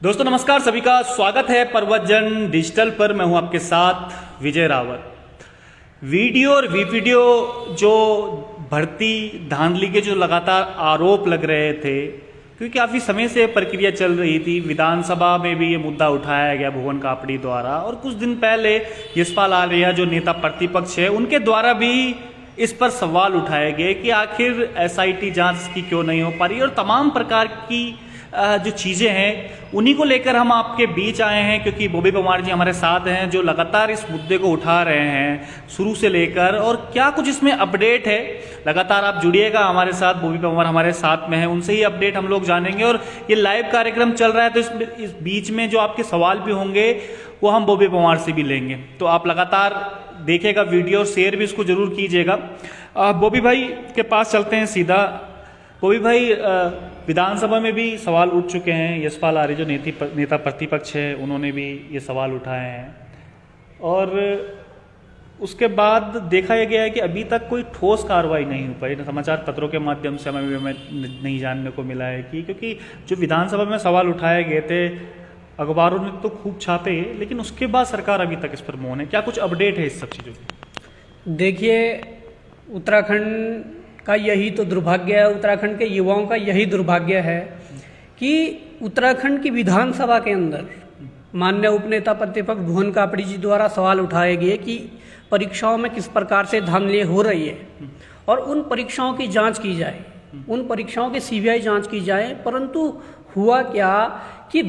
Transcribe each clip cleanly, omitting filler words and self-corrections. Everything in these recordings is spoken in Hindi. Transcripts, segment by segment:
दोस्तों नमस्कार, सभी का स्वागत है पर्वतजन डिजिटल पर। मैं हूं आपके साथ विजय रावत। वीडियो और वीडियो जो भर्ती धांधली के जो लगातार आरोप लग रहे थे, क्योंकि काफ़ी समय से प्रक्रिया चल रही थी। विधानसभा में भी ये मुद्दा उठाया गया भुवन कापड़ी द्वारा, और कुछ दिन पहले यशपाल आर्या जो नेता प्रतिपक्ष है उनके द्वारा भी इस पर सवाल उठाए गए कि आखिर एसआईटी जांच की क्यों नहीं हो पा रही, और तमाम प्रकार की जो चीज़ें हैं उन्हीं को लेकर हम आपके बीच आए हैं। क्योंकि बॉबी परमार जी हमारे साथ हैं जो लगातार इस मुद्दे को उठा रहे हैं शुरू से लेकर, और क्या कुछ इसमें अपडेट है। लगातार आप जुड़िएगा हमारे साथ, बॉबी परमार हमारे साथ में है, उनसे ही अपडेट हम लोग जानेंगे। और ये लाइव कार्यक्रम चल रहा है तो इस बीच में जो आपके सवाल भी होंगे वो हम बॉबी परमार से भी लेंगे। तो आप लगातार देखिएगा वीडियो, शेयर भी इसको जरूर कीजिएगा। बॉबी भाई के पास चलते हैं सीधा। बॉबी भाई, विधानसभा में भी सवाल उठ चुके हैं। यशपाल आर्य जो नेता प्रतिपक्ष है उन्होंने भी ये सवाल उठाए हैं, और उसके बाद देखा यह गया है कि अभी तक कोई ठोस कार्रवाई नहीं हो पाई। समाचार पत्रों के माध्यम से हमें नहीं जानने को मिला है कि, क्योंकि जो विधानसभा में सवाल उठाए गए थे अखबारों ने तो खूब छापे, लेकिन उसके बाद सरकार अभी तक इस पर मौन है। क्या कुछ अपडेट है इस सब चीज़ों की? देखिए, उत्तराखंड का यही तो दुर्भाग्य है, उत्तराखंड के युवाओं का यही दुर्भाग्य है कि उत्तराखंड की विधानसभा के अंदर माननीय उपनेता प्रतिपक्ष भुवन कापड़ी जी द्वारा सवाल उठाए गए कि परीक्षाओं में किस प्रकार से धांधली हो रही है और उन परीक्षाओं की जांच की जाए, उन परीक्षाओं की सीबीआई जांच की जाए। परंतु हुआ क्या कि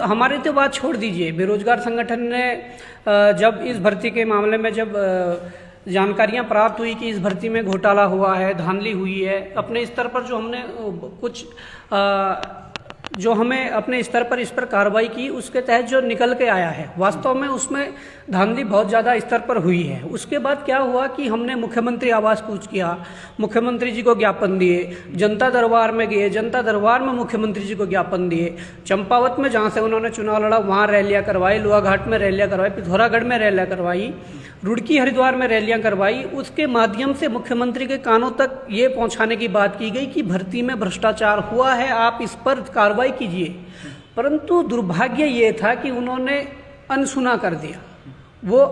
हमारे तो बात छोड़ दीजिए, बेरोजगार संगठन ने जब इस भर्ती के मामले में जब जानकारियां प्राप्त हुई कि इस भर्ती में घोटाला हुआ है, धांधली हुई है, अपने स्तर पर जो हमने कुछ जो हमें अपने स्तर पर इस पर कार्रवाई की, उसके तहत जो निकल के आया है वास्तव में उसमें धांधली बहुत ज़्यादा स्तर पर हुई है। उसके बाद क्या हुआ कि हमने मुख्यमंत्री आवास कूच किया, मुख्यमंत्री जी को ज्ञापन दिए, जनता दरबार में गए, जनता दरबार में मुख्यमंत्री जी को ज्ञापन दिए, चंपावत में जहाँ से उन्होंने चुनाव लड़ा वहाँ रैलियाँ करवाई, लोहाघाट में रैलियाँ करवाई, पिथौरागढ़ में रैलियाँ करवाई, रुड़की हरिद्वार में रैलियां करवाई। उसके माध्यम से मुख्यमंत्री के कानों तक ये पहुंचाने की बात की गई कि भर्ती में भ्रष्टाचार हुआ है, आप इस पर कार्रवाई कीजिए। परंतु दुर्भाग्य ये था कि उन्होंने अनसुना कर दिया, वो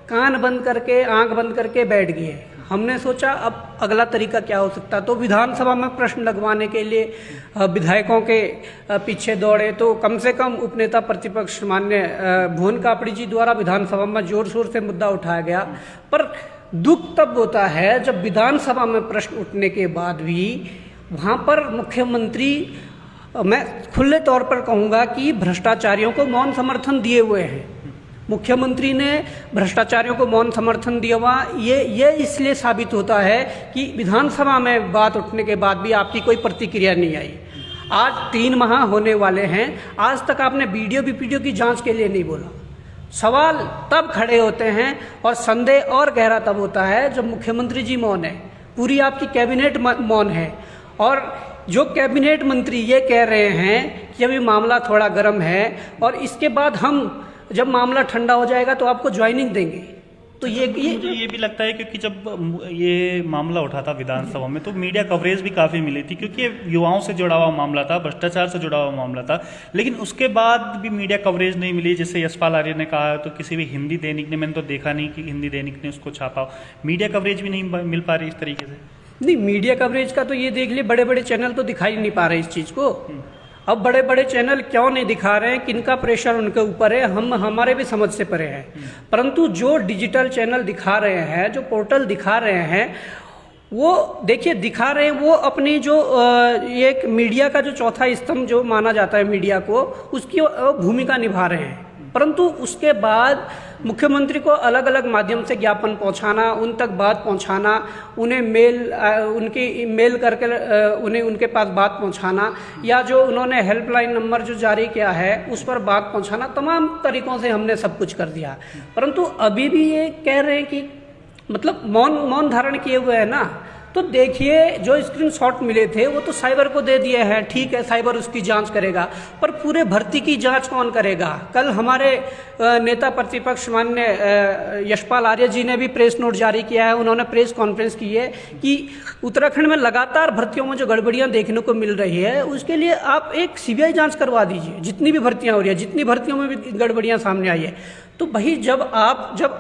कान बंद करके आंख बंद करके बैठ गए। हमने सोचा अब अगला तरीका क्या हो सकता, तो विधानसभा में प्रश्न लगवाने के लिए विधायकों के पीछे दौड़े। तो कम से कम उपनेता प्रतिपक्ष माननीय भुवन कापड़ी जी द्वारा विधानसभा में जोर शोर से मुद्दा उठाया गया। पर दुख तब होता है जब विधानसभा में प्रश्न उठने के बाद भी वहाँ पर मुख्यमंत्री, मैं खुले तौर पर कहूँगा कि भ्रष्टाचारियों को मौन समर्थन दिए हुए हैं। मुख्यमंत्री ने भ्रष्टाचारियों को मौन समर्थन दिया हुआ, ये इसलिए साबित होता है कि विधानसभा में बात उठने के बाद भी आपकी कोई प्रतिक्रिया नहीं आई। आज 3 माह होने वाले हैं, आज तक आपने वीडियो की जांच के लिए नहीं बोला। सवाल तब खड़े होते हैं और संदेह और गहरा तब होता है जब मुख्यमंत्री जी मौन है, पूरी आपकी कैबिनेट मौन है, और जो कैबिनेट मंत्री ये कह रहे हैं कि अभी मामला थोड़ा गर्म है और इसके बाद हम जब मामला ठंडा हो जाएगा तो आपको ज्वाइनिंग देंगे। तो मुझे ये भी लगता है क्योंकि जब ये मामला उठा था विधानसभा में तो मीडिया कवरेज भी काफ़ी मिली थी, क्योंकि युवाओं से जुड़ा हुआ मामला था, भ्रष्टाचार से जुड़ा हुआ मामला था। लेकिन उसके बाद भी मीडिया कवरेज नहीं मिली। जैसे यशपाल आर्य ने कहा, तो किसी भी हिंदी दैनिक ने, मैंने तो देखा नहीं कि हिंदी दैनिक ने उसको छापा। मीडिया कवरेज भी नहीं मिल पा रही इस तरीके से। नहीं, मीडिया कवरेज का तो ये देख लिए, बड़े बड़े चैनल तो दिखाई नहीं पा रहे इस चीज़ को। अब बड़े बड़े चैनल क्यों नहीं दिखा रहे हैं, किनका प्रेशर उनके ऊपर है, हमारे भी समझ से परे हैं। परंतु जो डिजिटल चैनल दिखा रहे हैं, जो पोर्टल दिखा रहे हैं, वो देखिए दिखा रहे हैं, वो अपनी जो एक मीडिया का जो चौथा स्तंभ जो माना जाता है मीडिया को, उसकी भूमिका निभा रहे हैं। परंतु उसके बाद मुख्यमंत्री को अलग अलग माध्यम से ज्ञापन पहुंचाना, उन तक बात पहुंचाना, उन्हें उनकी मेल करके उन्हें उनके पास बात पहुंचाना, या जो उन्होंने हेल्पलाइन नंबर जो जारी किया है उस पर बात पहुंचाना, तमाम तरीकों से हमने सब कुछ कर दिया। परंतु अभी भी ये कह रहे हैं कि मतलब मौन धारण किए हुए है ना। तो देखिए, जो स्क्रीनशॉट मिले थे वो तो साइबर को दे दिए हैं, ठीक है, साइबर उसकी जांच करेगा, पर पूरे भर्ती की जांच कौन करेगा? कल हमारे नेता प्रतिपक्ष माननीय यशपाल आर्य जी ने भी प्रेस नोट जारी किया है, उन्होंने प्रेस कॉन्फ्रेंस की है कि उत्तराखंड में लगातार भर्तियों में जो गड़बड़ियां देखने को मिल रही है, उसके लिए आप एक सीबीआई जांच करवा दीजिए। जितनी भी भर्तियां हो रही है, जितनी भर्तियों में भी गड़बड़ियां सामने आई है, तो भाई जब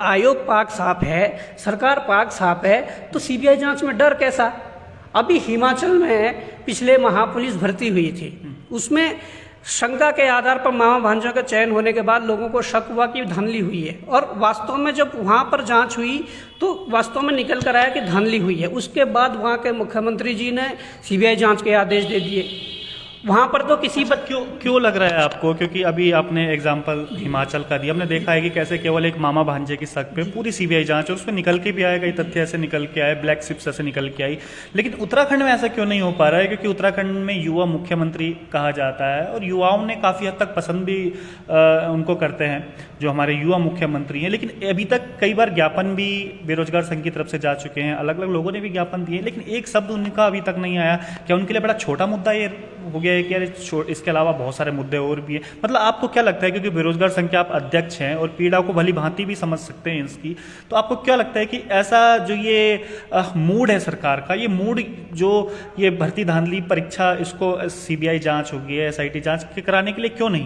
आयोग पाक साफ है, सरकार पाक साफ है, तो सीबीआई जांच में डर कैसा? अभी हिमाचल में पिछले महापुलिस भर्ती हुई थी, उसमें शंका के आधार पर मामा भांजों का चयन होने के बाद लोगों को शक हुआ कि धांधली हुई है, और वास्तव में जब वहाँ पर जांच हुई तो वास्तव में निकल कर आया कि धांधली हुई है। उसके बाद वहाँ के मुख्यमंत्री जी ने सीबीआई जांच के आदेश दे दिए। वहाँ पर तो किसी पर क्यों लग रहा है आपको? क्योंकि अभी आपने एग्जाम्पल हिमाचल का दिया, हमने देखा है कि कैसे केवल एक मामा भांजे की शक पे पूरी सीबीआई जांच है, उसमें निकल के भी आएगा, ये तथ्य ऐसे निकल के आए, ब्लैक शिप्स ऐसे निकल के आई। लेकिन उत्तराखंड में ऐसा क्यों नहीं हो पा रहा है? क्योंकि उत्तराखंड में युवा मुख्यमंत्री कहा जाता है और युवाओं ने काफ़ी हद तक पसंद भी उनको करते हैं, जो हमारे युवा मुख्यमंत्री हैं। लेकिन अभी तक कई बार ज्ञापन भी बेरोजगार संघ की तरफ से जा चुके हैं, अलग अलग लोगों ने भी ज्ञापन दिए, लेकिन एक शब्द उनका अभी तक नहीं आया। क्या उनके लिए बड़ा छोटा मुद्दा ये हो गया है कि यार इसके अलावा बहुत सारे मुद्दे और भी हैं? मतलब आपको क्या लगता है, क्योंकि बेरोजगार संघ के आप अध्यक्ष हैं और पीड़ा को भली भांति भी समझ सकते हैं इसकी, तो आपको क्या लगता है कि ऐसा जो ये मूड है सरकार का, ये मूड जो ये भर्ती धांधली परीक्षा, इसको सीबीआई जांच होगी, एसआईटी जांच कराने के लिए क्यों नहीं?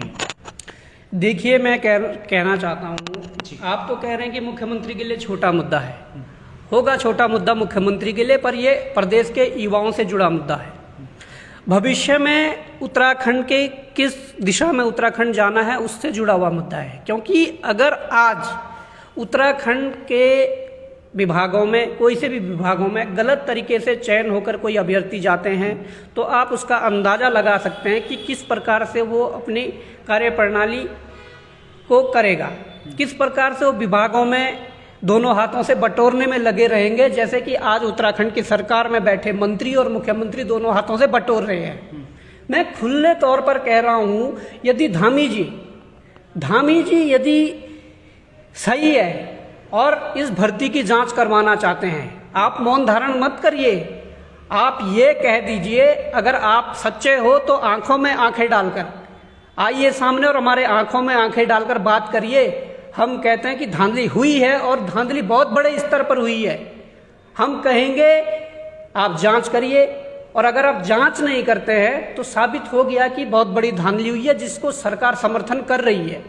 देखिए, मैं कहना चाहता हूँ, आप तो कह रहे हैं कि मुख्यमंत्री के लिए छोटा मुद्दा है, होगा छोटा मुद्दा मुख्यमंत्री के लिए, पर ये प्रदेश के युवाओं से जुड़ा मुद्दा है। भविष्य में उत्तराखंड के किस दिशा में उत्तराखंड जाना है उससे जुड़ा हुआ मुद्दा है। क्योंकि अगर आज उत्तराखंड के विभागों में, कोई से भी विभागों में गलत तरीके से चयन होकर कोई अभ्यर्थी जाते हैं, तो आप उसका अंदाज़ा लगा सकते हैं कि किस प्रकार से वो अपनी कार्यप्रणाली को करेगा, किस प्रकार से वो विभागों में दोनों हाथों से बटोरने में लगे रहेंगे, जैसे कि आज उत्तराखंड की सरकार में बैठे मंत्री और मुख्यमंत्री दोनों हाथों से बटोर रहे हैं। मैं खुले तौर पर कह रहा हूँ, यदि धामी जी यदि सही है और इस भर्ती की जांच करवाना चाहते हैं, आप मौन धारण मत करिए, आप ये कह दीजिए, अगर आप सच्चे हो तो आंखों में आंखें डालकर आइए सामने और हमारे आंखों में आंखें डालकर बात करिए। हम कहते हैं कि धांधली हुई है और धांधली बहुत बड़े स्तर पर हुई है, हम कहेंगे आप जांच करिए, और अगर आप जांच नहीं करते हैं तो साबित हो गया कि बहुत बड़ी धांधली हुई है जिसको सरकार समर्थन कर रही है।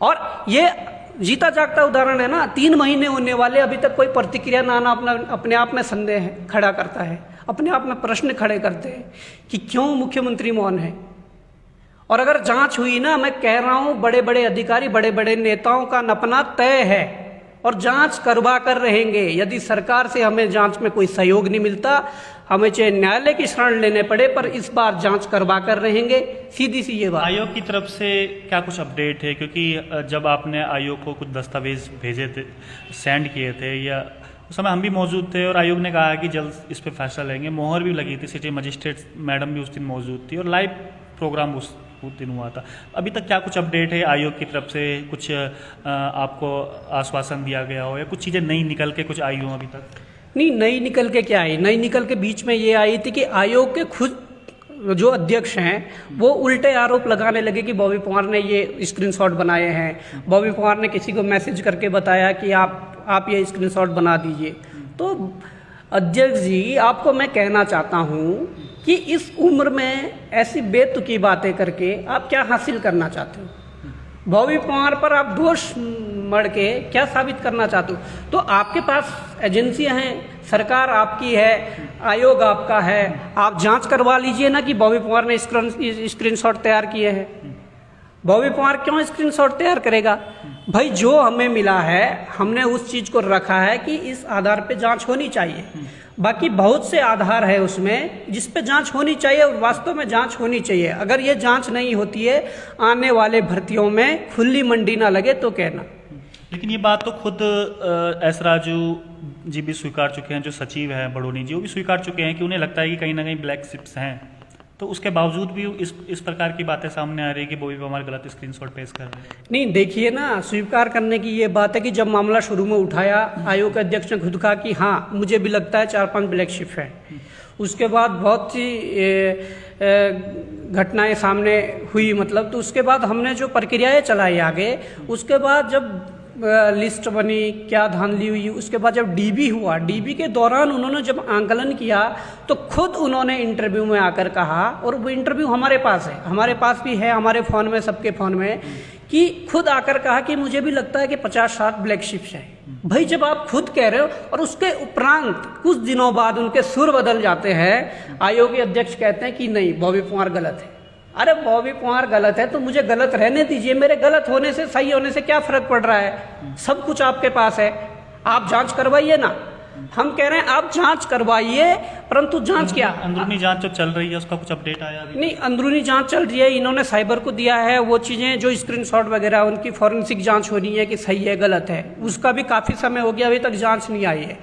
और ये जीता जागता उदाहरण है ना, 3 महीने होने वाले, अभी तक कोई प्रतिक्रिया ना आना अपने आप में संदेह खड़ा करता है, अपने आप में प्रश्न खड़े करते हैं कि क्यों मुख्यमंत्री मौन है। और अगर जांच हुई ना, मैं कह रहा हूं, बड़े बड़े अधिकारी, बड़े बड़े नेताओं का नपना तय है और जांच करवा कर रहेंगे। यदि सरकार से हमें जांच में कोई सहयोग नहीं मिलता, हमें चाहे न्यायालय की शरण लेने पड़े, पर इस बार जांच करवा कर रहेंगे, सीधी सी ये बात। आयोग की तरफ से क्या कुछ अपडेट है? क्योंकि जब आपने आयोग को कुछ दस्तावेज भेजे थे, सेंड किए थे, या उस समय हम भी मौजूद थे और आयोग ने कहा कि जल्द इस पर फैसला लेंगे, मोहर भी लगी थी, सिटी मजिस्ट्रेट मैडम भी उस दिन मौजूद थी और लाइव प्रोग्राम उस दिन हुआ था। अभी तक क्या कुछ अपडेट है आयोग की तरफ से? कुछ आपको आश्वासन दिया गया हो या कुछ चीज़ें नई निकल के कुछ आई हो अभी तक? नहीं, नई निकल के क्या आई, नई निकल के बीच में ये आई थी कि आयोग के खुद जो अध्यक्ष हैं वो उल्टे आरोप लगाने लगे कि बॉबी पवार ने ये स्क्रीनशॉट बनाए हैं, बॉबी पवार ने किसी को मैसेज करके बताया कि आप ये स्क्रीनशॉट बना दीजिए। तो अध्यक्ष जी, आपको मैं कहना चाहता हूँ कि इस उम्र में ऐसी बेतुकी बातें करके आप क्या हासिल करना चाहते हो? बॉबी पवार पर आप दोष मढ़ के क्या साबित करना चाहते हो? तो आपके पास एजेंसियां हैं, सरकार आपकी है, आयोग आपका है, आप जांच करवा लीजिए ना कि बॉबी पवार ने स्क्रीनशॉट तैयार किए हैं। बॉबी पवार क्यों स्क्रीनशॉट तैयार करेगा? भाई, जो हमें मिला है हमने उस चीज को रखा है कि इस आधार पे जांच होनी चाहिए। बाकी बहुत से आधार है उसमें जिस पे जांच होनी चाहिए और वास्तव में जांच होनी चाहिए। अगर ये जांच नहीं होती है, आने वाले भर्तियों में खुली मंडी ना लगे तो कहना। लेकिन ये बात तो खुद एस राजू जी भी स्वीकार चुके हैं, जो सचिव हैं बड़ोनी जी, वो भी स्वीकार चुके हैं कि उन्हें लगता है कि कहीं ना कहीं ब्लैक शिप्स हैं तो उसके बावजूद भी इस प्रकार की बातें सामने आ रही है कि बॉबी परमार गलत स्क्रीनशॉट पेश कर रहे हैं। नहीं, देखिए ना, स्वीकार करने की ये बात है कि जब मामला शुरू में उठाया, आयोग के अध्यक्ष ने खुद कहा कि हाँ मुझे भी लगता है 4-5 ब्लैक शिप है। उसके बाद बहुत सी घटनाएं सामने हुई, मतलब तो उसके बाद हमने जो प्रक्रियाएं चलाई आगे, उसके बाद जब लिस्ट बनी, क्या धांधली हुई, उसके बाद जब डीबी हुआ, डीबी के दौरान उन्होंने जब आंकलन किया तो खुद उन्होंने इंटरव्यू में आकर कहा, और वो इंटरव्यू हमारे पास है, हमारे पास भी है, हमारे फ़ोन में, सबके फ़ोन में, कि खुद आकर कहा कि मुझे भी लगता है कि 50-60 ब्लैक शिप्स हैं। भाई जब आप खुद कह रहे हो और उसके उपरांत कुछ दिनों बाद उनके सुर बदल जाते हैं, आयोग के अध्यक्ष कहते हैं कि नहीं बॉबी परमार गलत है। अरे बॉबी परमार गलत है तो मुझे गलत रहने दीजिए, मेरे गलत होने से सही होने से क्या फर्क पड़ रहा है? सब कुछ आपके पास है, आप जांच करवाइए ना। हम कह रहे हैं आप जांच करवाइए, परंतु जांच क्या? अंदरूनी जांच जो चल रही है उसका कुछ अपडेट आया अभी? नहीं, अंदरूनी जांच चल रही है, इन्होंने साइबर को दिया है वो चीज़ें जो स्क्रीनशॉट वगैरह, उनकी फॉरेंसिक जांच हो रही है कि सही है गलत है, उसका भी काफ़ी समय हो गया, अभी तक जांच नहीं आई है।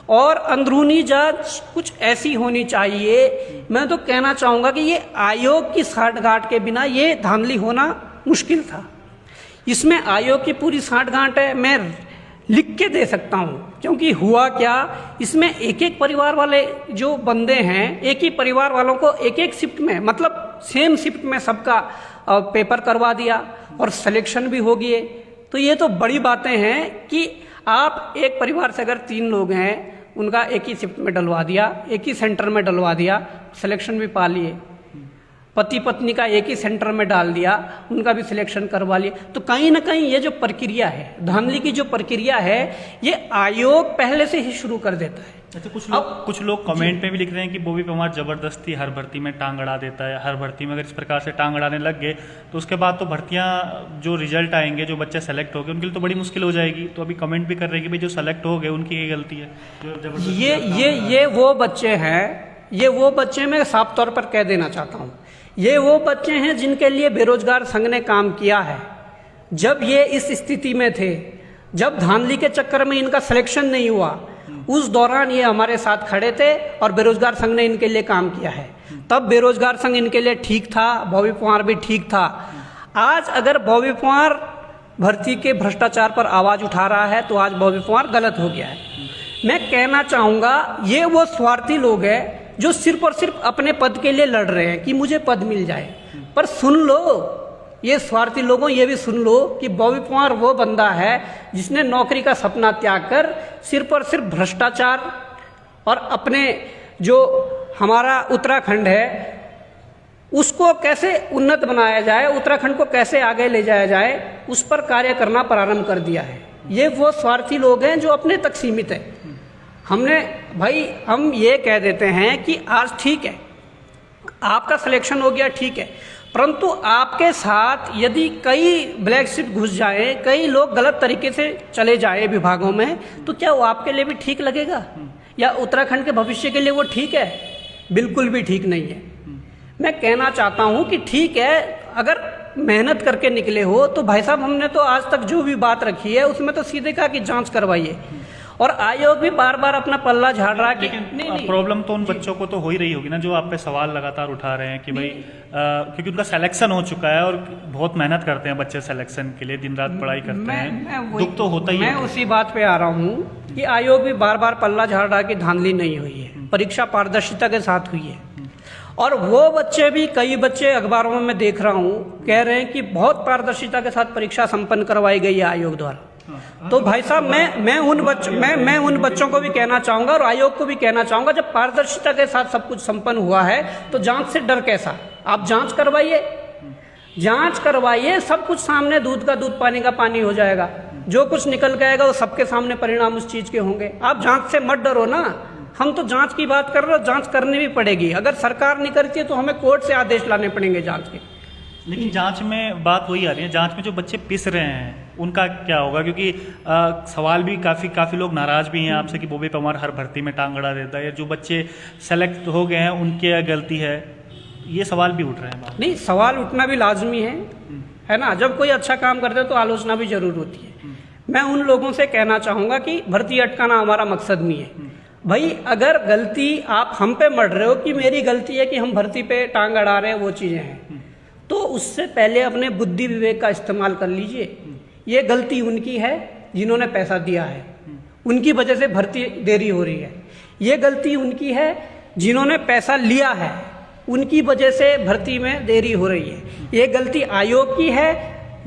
और अंदरूनी जांच कुछ ऐसी होनी चाहिए, मैं तो कहना चाहूँगा कि ये आयोग की साठगांठ के बिना ये धांधली होना मुश्किल था। इसमें आयोग की पूरी साठगांठ है, मैं लिख के दे सकता हूँ, क्योंकि हुआ क्या, इसमें एक एक परिवार वाले जो बंदे हैं, एक ही परिवार वालों को एक एक शिफ्ट में, मतलब सेम शिफ्ट में सबका पेपर करवा दिया और सिलेक्शन भी हो गए। तो ये तो बड़ी बातें हैं कि आप एक परिवार से अगर 3 लोग हैं, उनका एक ही शिफ्ट में डलवा दिया, एक ही सेंटर में डलवा दिया, सिलेक्शन भी पा लिए। पति पत्नी का एक ही सेंटर में डाल दिया, उनका भी सिलेक्शन करवा लिया। तो कहीं ना कहीं ये जो प्रक्रिया है, धांधली की जो प्रक्रिया है, ये आयोग पहले से ही शुरू कर देता है। अच्छा, कुछ लोग कमेंट में भी लिख रहे हैं कि बॉबी परमार जबरदस्ती हर भर्ती में टांग अड़ा देता है। हर भर्ती में अगर इस प्रकार से टांग अड़ाने लग गए तो उसके बाद तो भर्तियां, जो रिजल्ट आएंगे, जो बच्चे सेलेक्ट हो गए उनके लिए तो बड़ी मुश्किल हो जाएगी। तो अभी कमेंट भी कर रहे हैं कि भाई जो सेलेक्ट हो गए उनकी ये गलती है, जो जबरदस्ती। ये वो बच्चे हैं, ये वो बच्चे मैं साफ तौर पर कह देना चाहता हूँ, ये वो बच्चे हैं जिनके लिए बेरोजगार संघ ने काम किया है। जब ये इस स्थिति में थे, जब धांधली के चक्कर में इनका सिलेक्शन नहीं हुआ, उस दौरान ये हमारे साथ खड़े थे और बेरोजगार संघ ने इनके लिए काम किया है। तब बेरोजगार संघ इनके लिए ठीक था, बॉबी परमार भी ठीक था। आज अगर बॉबी परमार भर्ती के भ्रष्टाचार पर आवाज उठा रहा है तो आज बॉबी परमार गलत हो गया है। मैं कहना चाहूँगा ये वो स्वार्थी लोग हैं जो सिर्फ और सिर्फ अपने पद के लिए लड़ रहे हैं कि मुझे पद मिल जाए। पर सुन लो, ये स्वार्थी लोगों, ये भी सुन लो कि बॉबी परमार वो बंदा है जिसने नौकरी का सपना त्याग कर सिर्फ और सिर्फ भ्रष्टाचार और अपने जो हमारा उत्तराखंड है उसको कैसे उन्नत बनाया जाए, उत्तराखंड को कैसे आगे ले जाया जाए, उस पर कार्य करना प्रारंभ कर दिया है। ये वो स्वार्थी लोग हैं जो अपने तक सीमित है। हमने भाई, हम ये कह देते हैं कि आज ठीक है आपका सिलेक्शन हो गया, ठीक है, परंतु आपके साथ यदि कई ब्लैक शिप घुस जाए, कई लोग गलत तरीके से चले जाए विभागों में, तो क्या वो आपके लिए भी ठीक लगेगा? या उत्तराखंड के भविष्य के लिए वो ठीक है? बिल्कुल भी ठीक नहीं है। मैं कहना चाहता हूं कि ठीक है, अगर मेहनत करके निकले हो तो भाई साहब, हमने तो आज तक जो भी बात रखी है उसमें तो सीधे कहा कि जांच करवाइए, और आयोग भी बार बार अपना पल्ला झाड़ रहा है कि नहीं। प्रॉब्लम तो उन बच्चों को तो हो ही रही होगी ना, जो आप पे सवाल लगातार उठा रहे हैं कि भाई क्योंकि उनका सिलेक्शन हो चुका है और बहुत मेहनत करते हैं बच्चे सिलेक्शन के लिए, दिन रात पढ़ाई करते हैं, दुख तो होता ही है। मैं उसी बात पे आ रहा हूँ कि आयोग भी बार बार पल्ला झाड़ रहा है कि धांधली नहीं हुई है, परीक्षा पारदर्शिता के साथ हुई है। और वो बच्चे भी, कई बच्चे अखबारों में मैं देख रहा हूँ कह रहे हैं कि बहुत पारदर्शिता के साथ परीक्षा संपन्न करवाई गई है आयोग द्वारा। तो भाई साहब, मैं उन बच्चों को भी कहना चाहूंगा और आयोग को भी कहना चाहूंगा, जब पारदर्शिता के साथ सब कुछ संपन्न हुआ है तो जांच से डर कैसा? आप जांच करवाइए, जांच करवाइए, सब कुछ सामने, दूध का दूध पानी का पानी हो जाएगा। जो कुछ निकल के आएगा वो सबके सामने परिणाम उस चीज के होंगे। आप जांच से मत डरो ना। हम तो जांच की बात कर रहे हो, जांच करनी भी पड़ेगी। अगर सरकार नहीं करती है तो हमें कोर्ट से आदेश लाने पड़ेंगे जांच के। लेकिन जांच में बात वही आ रही है, जांच में जो बच्चे पिस रहे हैं उनका क्या होगा? क्योंकि सवाल भी काफ़ी लोग नाराज भी हैं आपसे कि बॉबी परमार हर भर्ती में टांग अड़ा देता है, जो बच्चे सेलेक्ट हो गए हैं उनकी गलती है, ये सवाल भी उठ रहे हैं। नहीं, सवाल उठना भी लाजमी है ना। जब कोई अच्छा काम करते हैं तो आलोचना भी जरूर होती है। मैं उन लोगों से कहना चाहूँगा कि भर्ती अटकाना हमारा मकसद नहीं है। भाई अगर गलती आप हम पे मर रहे हो कि मेरी गलती है कि हम भर्ती पे टांग अड़ा रहे हैं, वो चीज़ें हैं, तो उससे पहले अपने बुद्धि विवेक का इस्तेमाल कर लीजिए। ये गलती उनकी है जिन्होंने पैसा दिया है, उनकी वजह से भर्ती देरी हो रही है। ये गलती उनकी है जिन्होंने पैसा लिया है, उनकी वजह से भर्ती में देरी हो रही है। ये गलती आयोग की है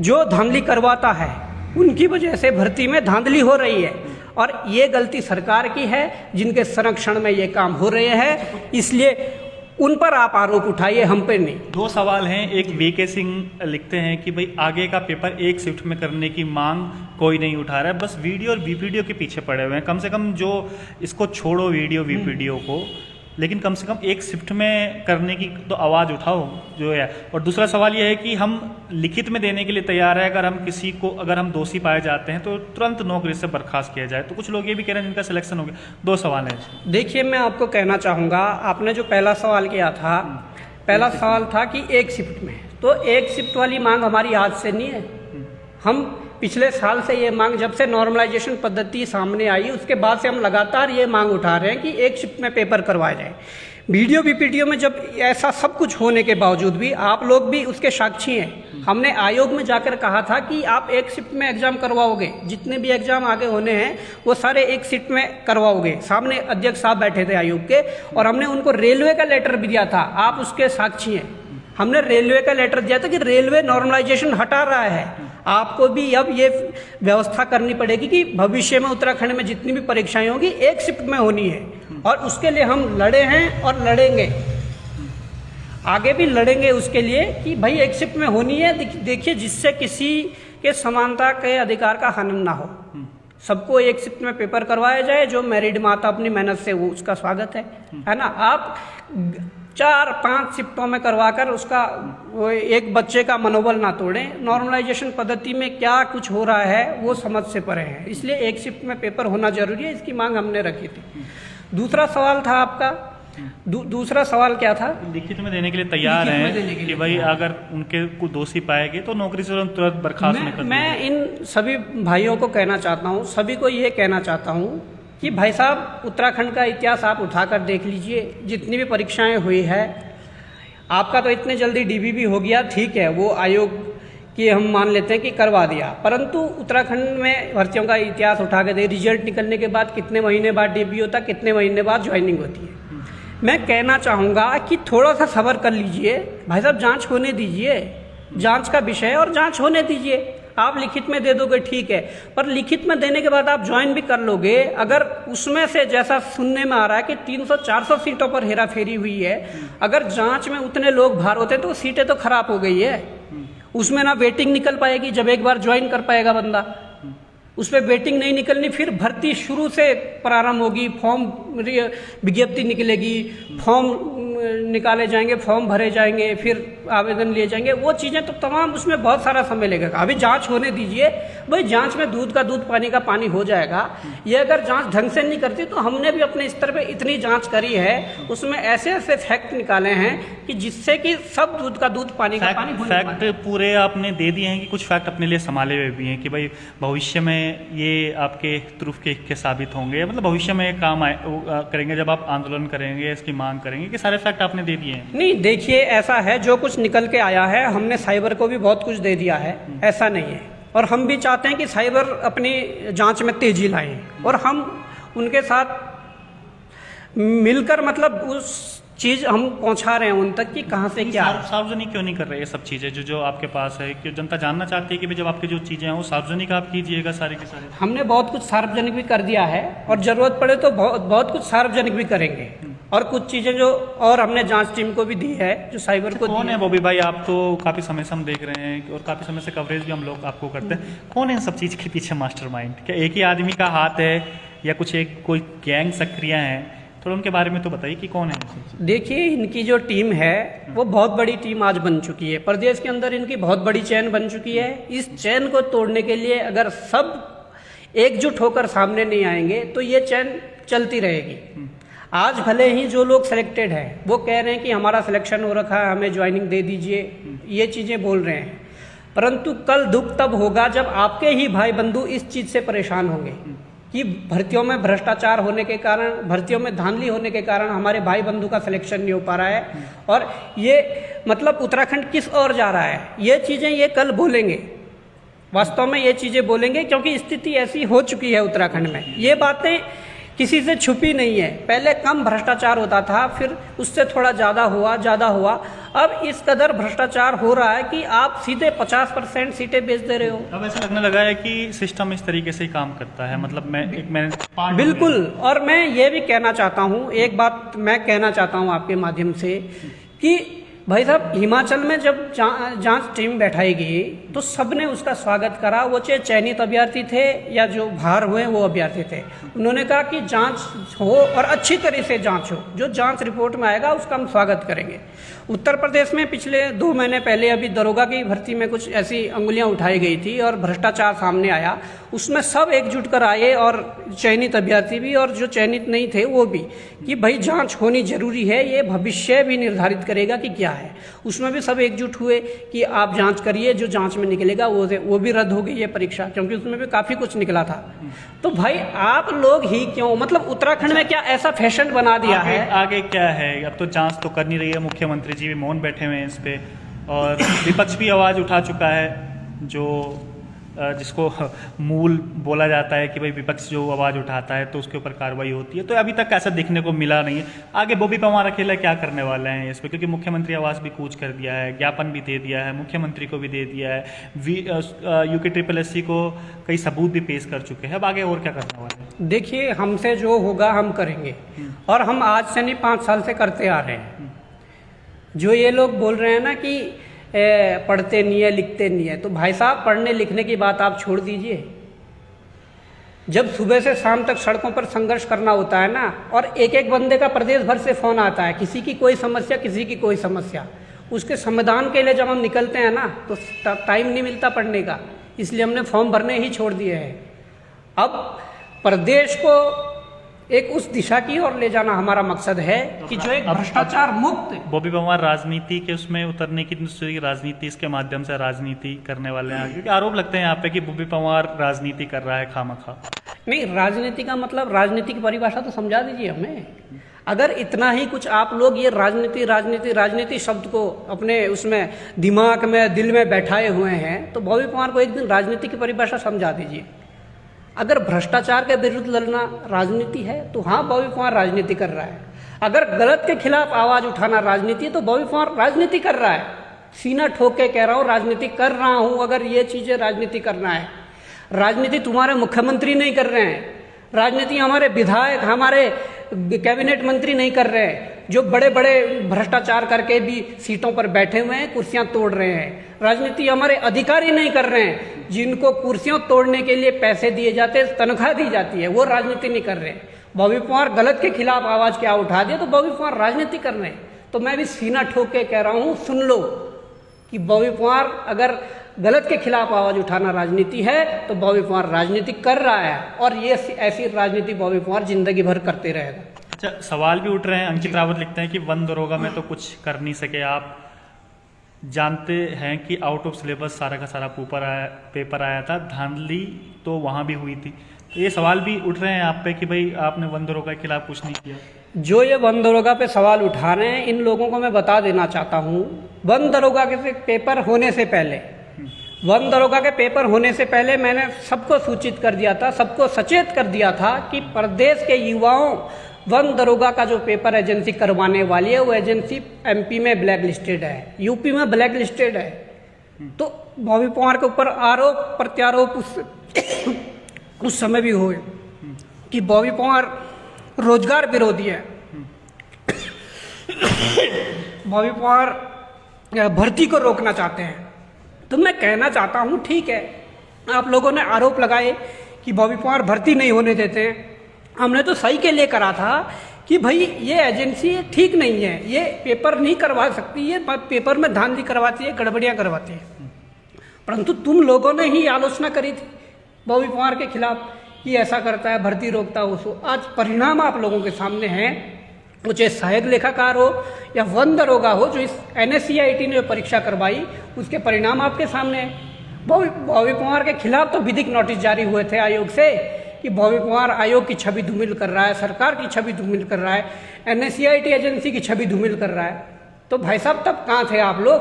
जो धांधली करवाता है, उनकी वजह से भर्ती में धांधली हो रही है। और ये गलती सरकार की है जिनके संरक्षण में ये काम हो रहे हैं, इसलिए उन पर आप आरोप उठाइए, हम पे नहीं। दो सवाल हैं। एक वीके सिंह लिखते हैं कि भाई आगे का पेपर एक शिफ्ट में करने की मांग कोई नहीं उठा रहा है, बस वीडियो और वीपीडीओ के पीछे पड़े हुए हैं। कम से कम जो इसको छोड़ो वीडियो वीपीडीओ को, लेकिन कम से कम एक शिफ्ट में करने की तो आवाज़ उठाओ जो है। और दूसरा सवाल यह है कि हम लिखित में देने के लिए तैयार है, अगर हम दोषी पाए जाते हैं तो तुरंत नौकरी से बर्खास्त किया जाए। तो कुछ लोग ये भी कह रहे हैं जिनका सिलेक्शन हो गया। दो सवाल हैं। देखिए, मैं आपको कहना चाहूँगा, आपने जो पहला सवाल किया था, पहला सवाल था कि एक शिफ्ट में, तो एक शिफ्ट वाली मांग हमारी आज से नहीं है। हम पिछले साल से ये मांग, जब से नॉर्मलाइजेशन पद्धति सामने आई उसके बाद से हम लगातार ये मांग उठा रहे हैं कि एक शिफ्ट में पेपर करवाया जाए। वीडियो वीपीडीओ में जब ऐसा सब कुछ होने के बावजूद भी, आप लोग भी उसके साक्षी हैं, हमने आयोग में जाकर कहा था कि आप एक शिफ्ट में एग्जाम करवाओगे, जितने भी एग्जाम आगे होने हैं वो सारे एक शिफ्ट में करवाओगे। सामने अध्यक्ष साहब बैठे थे आयोग के, और हमने उनको रेलवे का लेटर भी दिया था, आप उसके साक्षी हैं। हमने रेलवे का लेटर दिया था कि रेलवे नॉर्मलाइजेशन हटा रहा है, आपको भी अब ये व्यवस्था करनी पड़ेगी कि भविष्य में उत्तराखंड में जितनी भी परीक्षाएं होगी एक शिफ्ट में होनी है। और उसके लिए हम लड़े हैं और लड़ेंगे, आगे भी लड़ेंगे उसके लिए कि भाई एक शिफ्ट में होनी है। देखिए, जिससे किसी के समानता के अधिकार का हनन ना हो, सबको एक शिफ्ट में पेपर करवाया जाए। जो मैरिड माता अपनी मेहनत से, वो उसका स्वागत है ना। आप 4-5 शिफ्टों में करवाकर उसका एक बच्चे का मनोबल ना तोड़ें। नॉर्मलाइजेशन पद्धति में क्या कुछ हो रहा है वो समझ से परे है, इसलिए एक शिफ्ट में पेपर होना जरूरी है। इसकी मांग हमने रखी थी। दूसरा सवाल था आपका, दूसरा सवाल क्या था? लिखित में देने के लिए तैयार हैं कि भाई अगर उनके को दोषी पाएंगे तो नौकरी से तुरंत बर्खास्त नहीं कर। मैं इन सभी भाइयों को कहना चाहता हूँ, सभी को ये कहना चाहता हूँ कि भाई साहब, उत्तराखंड का इतिहास आप उठाकर देख लीजिए, जितनी भी परीक्षाएं हुई है, आपका तो इतने जल्दी डीबी भी हो गया, ठीक है, वो आयोग की हम मान लेते हैं कि करवा दिया, परंतु उत्तराखंड में भर्तियों का इतिहास उठा के दे, रिजल्ट निकलने के बाद कितने महीने बाद डीबी होता, कितने महीने बाद ज्वाइनिंग होती है। मैं कहना चाहूँगा कि थोड़ा सा सब्र कर लीजिए भाई साहब, जाँच होने दीजिए, जाँच का विषय है और जाँच होने दीजिए। आप लिखित में दे दोगे ठीक है, पर लिखित में देने के बाद आप ज्वाइन भी कर लोगे, अगर उसमें से जैसा सुनने में आ रहा है कि 300-400 सीटों पर हेराफेरी हुई है, अगर जांच में उतने लोग बाहर होते तो सीटें तो खराब हो गई है, उसमें ना वेटिंग निकल पाएगी, जब एक बार ज्वाइन कर पाएगा बंदा, उस पर वेटिंग नहीं निकलनी, फिर भर्ती शुरू से प्रारंभ होगी, फॉर्म विज्ञप्ति निकलेगी, फॉर्म निकाले जाएंगे, फॉर्म भरे जाएंगे, फिर आवेदन लिए जाएंगे, वो चीज़ें तो तमाम, उसमें बहुत सारा समय लगेगा। अभी जांच होने दीजिए भाई, जांच में दूध का दूध पानी का पानी हो जाएगा। ये अगर जांच ढंग से नहीं करती, तो हमने भी अपने स्तर पे इतनी जांच करी है, उसमें ऐसे ऐसे फैक्ट निकाले हैं कि जिससे कि सब दूध का दूध पानी का पानी। फैक्ट पूरे आपने दे दिए हैं कि कुछ फैक्ट अपने लिए संभाले हुए भी हैं कि भाई भविष्य में ये आपके प्रूफ के साबित होंगे, मतलब भविष्य में काम करेंगे जब आप आंदोलन करेंगे, इसकी मांग करेंगे, कि सारे फैक्ट आपने दे दिए हैं? नहीं, देखिए ऐसा है, जो कुछ निकल के आया है, हमने साइबर को भी बहुत कुछ दे दिया है, ऐसा नहीं है। और हम भी चाहते हैं कि साइबर अपनी जांच में तेजी लाएं, और हम उनके साथ मिलकर, मतलब उस चीज़ हम पहुंचा रहे हैं उन तक कि कहाँ से क्या। सार्वजनिक क्यों नहीं कर रहे ये सब चीज़ें जो आपके पास है, कि जनता जानना चाहती है कि भाई जब आपकी जो चीज़ें हैं वो सार्वजनिक आप कीजिएगा सारी की सारी। हमने बहुत कुछ सार्वजनिक भी कर दिया है, और ज़रूरत पड़े तो बहुत कुछ सार्वजनिक भी करेंगे, और कुछ चीज़ें जो और हमने जांच टीम को भी दी है, जो साइबर को। कौन है बॉबी भाई? आप तो काफ़ी समय से हम देख रहे हैं और काफ़ी समय से कवरेज भी हम लोग आपको करते हैं, कौन है इन सब चीज़ के पीछे मास्टरमाइंड? क्या एक ही आदमी का हाथ है या कुछ एक कोई गैंग सक्रिय हैं? थोड़ा उनके बारे में तो बताइए कि कौन है। देखिए, इनकी जो टीम है वो बहुत बड़ी टीम आज बन चुकी है, प्रदेश के अंदर इनकी बहुत बड़ी चैन बन चुकी है। इस चैन को तोड़ने के लिए अगर सब एकजुट होकर सामने नहीं आएंगे तो ये चैन चलती रहेगी। आज भले ही जो लोग सिलेक्टेड हैं वो कह रहे हैं कि हमारा सिलेक्शन हो रखा है, हमें ज्वाइनिंग दे दीजिए, ये चीज़ें बोल रहे हैं, परंतु कल दुख तब होगा जब आपके ही भाई बंधु इस चीज़ से परेशान होंगे। कि भर्तियों में भ्रष्टाचार होने के कारण, भर्तियों में धांधली होने के कारण हमारे भाई बंधु का सिलेक्शन नहीं हो पा रहा है, और ये मतलब उत्तराखंड किस ओर जा रहा है, ये चीज़ें ये कल बोलेंगे, वास्तव में ये चीज़ें बोलेंगे, क्योंकि स्थिति ऐसी हो चुकी है उत्तराखंड में। ये बातें किसी से छुपी नहीं है। पहले कम भ्रष्टाचार होता था, फिर उससे थोड़ा ज़्यादा हुआ, अब इस कदर भ्रष्टाचार हो रहा है कि आप सीधे 50% सीटें बेच दे रहे हो। अब ऐसा लगने लगा है कि सिस्टम इस तरीके से ही काम करता है, मतलब मैंने बिल्कुल। और मैं ये भी कहना चाहता हूँ, एक बात मैं कहना चाहता हूँ आपके माध्यम से, कि भाई साहब, हिमाचल में जब जांच टीम बैठाई गई तो सबने उसका स्वागत करा, वो चाहे चयनित अभ्यर्थी थे या जो बाहर हुए वो अभ्यर्थी थे। उन्होंने कहा कि जांच हो और अच्छी तरह से जांच हो, जो जांच रिपोर्ट में आएगा उसका हम स्वागत करेंगे। उत्तर प्रदेश में पिछले 2 महीने पहले अभी दरोगा की भर्ती में कुछ ऐसी अंगुलियां उठाई गई थी और भ्रष्टाचार सामने आया, उसमें सब एकजुट कर आए, और चयनित अभ्यर्थी भी और जो चयनित नहीं थे वो भी, कि भाई जांच होनी जरूरी है, ये भविष्य भी निर्धारित करेगा कि क्या है। उसमें भी सब एकजुट हुए कि आप जांच करिए, जो जांच में निकलेगा वो भी रद्द हो गई है परीक्षा, क्योंकि उसमें भी काफ़ी कुछ निकला था। तो भाई आप लोग ही क्यों, मतलब उत्तराखंड में क्या ऐसा फैशन बना दिया है? आगे क्या है? अब तो जांच तो कर नहीं रही है, मुख्यमंत्री जी भी मौन बैठे हुए हैं इस पे, और विपक्ष भी आवाज़ उठा चुका है, जो जिसको मूल बोला जाता है कि भाई विपक्ष जो आवाज़ उठाता है तो उसके ऊपर कार्रवाई होती है। तो अभी तक ऐसा देखने को मिला नहीं है। आगे बॉबी परमार अकेला क्या करने वाले हैं इस पर, क्योंकि मुख्यमंत्री आवास भी कूच कर दिया है, ज्ञापन भी दे दिया है, मुख्यमंत्री को भी दे दिया है, UKSSC को कई सबूत भी पेश कर चुके हैं। अब आगे और क्या करने वाले हैं? देखिए, हमसे जो होगा हम करेंगे, और हम आज से नहीं 5 साल से करते आ रहे हैं। जो ये लोग बोल रहे हैं ना कि पढ़ते नहीं है, लिखते नहीं है, तो भाई साहब पढ़ने लिखने की बात आप छोड़ दीजिए। जब सुबह से शाम तक सड़कों पर संघर्ष करना होता है ना, और एक एक बंदे का प्रदेश भर से फ़ोन आता है, किसी की कोई समस्या, किसी की कोई समस्या, उसके समाधान के लिए जब हम निकलते हैं ना तो टाइम नहीं मिलता पढ़ने का, इसलिए हमने फॉर्म भरने ही छोड़ दिए हैं। अब प्रदेश को एक उस दिशा की ओर ले जाना हमारा मकसद है कि जो एक भ्रष्टाचार मुक्त। बॉबी परमार राजनीति के उसमें उतरने की राजनीति, इसके माध्यम से राजनीति करने वाले हैं, क्योंकि आरोप लगते हैं यहाँ पे कि बॉबी परमार राजनीति कर रहा है खामखा। नहीं, राजनीति का मतलब, राजनीति की परिभाषा तो समझा दीजिए हमें। अगर इतना ही कुछ आप लोग ये राजनीति राजनीति राजनीति शब्द को अपने उसमें दिमाग में, दिल में बैठाए हुए हैं, तो बॉबी परमार को एक दिन राजनीति की परिभाषा समझा दीजिए। अगर भ्रष्टाचार के विरुद्ध लड़ना राजनीति है तो हाँ, बॉबी परमार राजनीति कर रहा है। अगर गलत के खिलाफ आवाज उठाना राजनीति है तो बॉबी परमार राजनीति कर रहा है। सीना ठोक के कह रहा हूँ, राजनीति कर रहा हूँ। अगर ये चीजें राजनीति करना है, राजनीति तुम्हारे मुख्यमंत्री नहीं कर रहे हैं, राजनीति हमारे विधायक, हमारे कैबिनेट मंत्री नहीं कर रहे हैं, जो बड़े बड़े भ्रष्टाचार करके भी सीटों पर बैठे हुए हैं, कुर्सियां तोड़ रहे हैं। राजनीति हमारे अधिकारी नहीं कर रहे हैं, जिनको कुर्सियां तोड़ने के लिए पैसे दिए जाते हैं, तनख्वाह दी जाती है, वो राजनीति नहीं कर रहे हैं। बॉबी परमार गलत के खिलाफ आवाज क्या उठा दिया तो बॉबी परमार राजनीति कर रहे हैं। तो मैं भी सीना ठोक के कह रहा हूँ, सुन लो कि बॉबी परमार अगर गलत के खिलाफ आवाज उठाना राजनीति है तो बॉबी परमार राजनीति कर रहा है, और ये ऐसी राजनीति बॉबी परमार जिंदगी भर करते रहेगा। अच्छा, सवाल भी उठ रहे हैं। अंकित रावत लिखते हैं कि वन दरोगा में तो कुछ कर नहीं सके। आप जानते हैं कि आउट ऑफ सिलेबस सारा का सारा पेपर आया था, धांधली तो वहाँ भी हुई थी। तो ये सवाल भी उठ रहे हैं आप पे कि भाई आपने वन दरोगा के खिलाफ कुछ नहीं किया। जो ये वन दरोगा पे सवाल उठा रहे हैं, इन लोगों को मैं बता देना चाहता हूँ, वन दरोगा के पेपर होने से पहले, वन दरोगा के पेपर होने से पहले मैंने सबको सूचित कर दिया था, सबको सचेत कर दिया था कि प्रदेश के युवाओं वन दरोगा का जो पेपर एजेंसी करवाने वाली है वो एजेंसी MP में ब्लैक लिस्टेड है, UP में ब्लैक लिस्टेड है। तो बॉबी परमार के ऊपर आरोप प्रत्यारोप उस समय भी हुए कि बॉबी परमार रोजगार विरोधी है, बॉबी परमार भर्ती को रोकना चाहते हैं। तो मैं कहना चाहता हूँ, ठीक है, आप लोगों ने आरोप लगाए कि बॉबी परमार भर्ती नहीं होने देते हैं, हमने तो सही के लिए करा था कि भाई ये एजेंसी ठीक नहीं है, ये पेपर नहीं करवा सकती, ये पेपर में धांधली करवाती है, गड़बड़ियाँ करवाती है। परंतु तुम लोगों ने ही आलोचना करी थी बॉबी परमार के खिलाफ कि ऐसा करता है, भर्ती रोकता है उसको। आज परिणाम आप लोगों के सामने हैं, वो चाहे सहायक लेखाकार हो या वन दरोगा हो, जो इस NSCIT ने परीक्षा करवाई, उसके परिणाम आपके सामने हैं। बॉबी परमार के खिलाफ तो विधिक नोटिस जारी हुए थे आयोग से कि भव्य कुमार आयोग की छवि धूमिल कर रहा है, सरकार की छवि धूमिल कर रहा है, NSCIT एजेंसी की छवि धूमिल कर रहा है। तो भाई साहब तब कहाँ थे आप लोग?